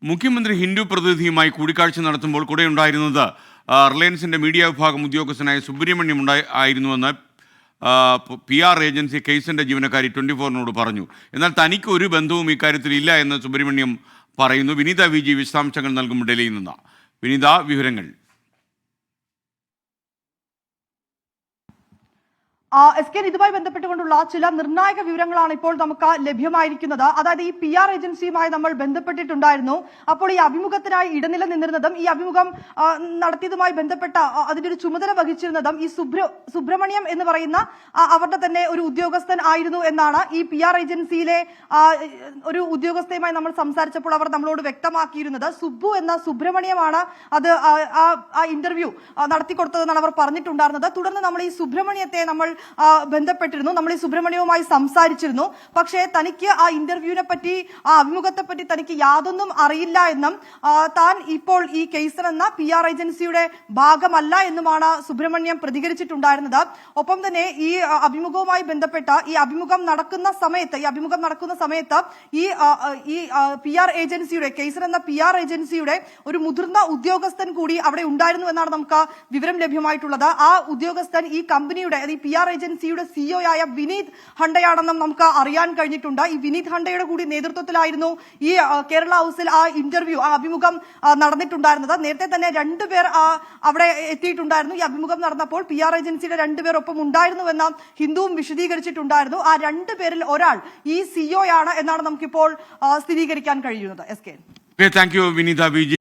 മുഖ്യമന്ത്രി ഹിന്ദു പ്രതിനിധിയുമായി കൂടിക്കാഴ്ച നടത്തുമ്പോൾ കൂടെയുണ്ടായിരുന്നത് റിലയൻസിന്റെ മീഡിയ വിഭാഗം ഉദ്യോഗസ്ഥനായ സുബ്രഹ്മണ്യം ആയിരുന്നുവെന്ന് PR ഏജൻസി കേസിന്റെ ജീവനക്കാരി 24-നോട് പറഞ്ഞു. എന്നാൽ തനിക്ക് ഒരു ബന്ധവും ഇക്കാര്യത്തിൽ ഇല്ല എന്ന് സുബ്രഹ്മണ്യം പറയുന്നു. വിനീത VG വിശദാംശങ്ങൾ നൽകും ഡൽഹിയിൽ നിന്ന്. വിനീത, വിവരങ്ങൾ. SK ഇതുമായി ബന്ധപ്പെട്ടുകൊണ്ടുള്ള ചില നിർണായക വിവരങ്ങളാണ് ഇപ്പോൾ നമുക്ക് ലഭ്യമായിരിക്കുന്നത്. അതായത് ഈ PR ഏജൻസിയുമായി നമ്മൾ ബന്ധപ്പെട്ടിട്ടുണ്ടായിരുന്നു. അപ്പോൾ ഈ അഭിമുഖത്തിനായി ഇടനില നിന്നിരുന്നതും ഈ അഭിമുഖം നടത്തിയതുമായി ബന്ധപ്പെട്ട അതിന്റെ ഒരു ചുമതല വഹിച്ചിരുന്നതും ഈ സുബ്രഹ്മണ്യം എന്ന് പറയുന്ന അവരുടെ തന്നെ ഒരു ഉദ്യോഗസ്ഥൻ ആയിരുന്നു എന്നാണ് ഈ PR ഏജൻസിയിലെ ഒരു ഉദ്യോഗസ്ഥയുമായി നമ്മൾ സംസാരിച്ചപ്പോൾ അവർ നമ്മളോട് വ്യക്തമാക്കിയിരുന്നത്. സുബ്ബു എന്ന സുബ്രഹ്മണ്യമാണ് അത് ആ ഇന്റർവ്യൂ നടത്തിക്കൊടുത്തതെന്നാണ് അവർ പറഞ്ഞിട്ടുണ്ടായിരുന്നത്. തുടർന്ന് നമ്മൾ ഈ സുബ്രഹ്മണ്യത്തെ നമ്മൾ ബന്ധപ്പെട്ടിരുന്നു, നമ്മൾ ഈ സുബ്രഹ്മണ്യവുമായി സംസാരിച്ചിരുന്നു. പക്ഷേ തനിക്ക് ആ ഇന്റർവ്യൂവിനെ പറ്റി, ആ അഭിമുഖത്തെ പറ്റി തനിക്ക് യാതൊന്നും അറിയില്ല എന്നും താൻ ഇപ്പോൾ ഈ കേസർ എന്ന PR ഏജൻസിയുടെ ഭാഗമല്ല എന്നുമാണ് സുബ്രഹ്മണ്യം പ്രതികരിച്ചിട്ടുണ്ടായിരുന്നത്. ഒപ്പം തന്നെ ഈ അഭിമുഖവുമായി ബന്ധപ്പെട്ട ഈ അഭിമുഖം നടക്കുന്ന സമയത്ത് ഈ PR ഏജൻസിയുടെ കേസർ എന്ന PR ഏജൻസിയുടെ ഒരു മുതിർന്ന ഉദ്യോഗസ്ഥൻ കൂടി അവിടെ ഉണ്ടായിരുന്നു എന്നാണ് നമുക്ക് വിവരം ലഭ്യമായിട്ടുള്ളത്. ആ ഉദ്യോഗസ്ഥൻ ഈ കമ്പനിയുടെ ഈ PR ഏജൻസിയുടെ CEO ആയ വിനീത് ഹണ്ടയാണെന്നും നമുക്ക് അറിയാൻ കഴിഞ്ഞിട്ടുണ്ട്. ഈ വിനീത് ഹണ്ടയുടെ കൂടി നേതൃത്വത്തിലായിരുന്നു ഈ കേരള ഹൗസിൽ ആ അഭിമുഖം നടന്നിട്ടുണ്ടായിരുന്നത്. നേരത്തെ തന്നെ രണ്ടുപേർ അവിടെ എത്തിയിട്ടുണ്ടായിരുന്നു. ഈ അഭിമുഖം നടന്നപ്പോൾ PR ഏജൻസിയുടെ രണ്ടുപേർ ഒപ്പം ഉണ്ടായിരുന്നുവെന്ന് ഹിന്ദുവും വിശദീകരിച്ചിട്ടുണ്ടായിരുന്നു. ആ രണ്ടുപേരിൽ ഒരാൾ ഈ CEO ആണ് എന്നാണ് നമുക്കിപ്പോൾ സ്ഥിരീകരിക്കാൻ കഴിയുന്നത്. SK. Thank you Vineetha VG.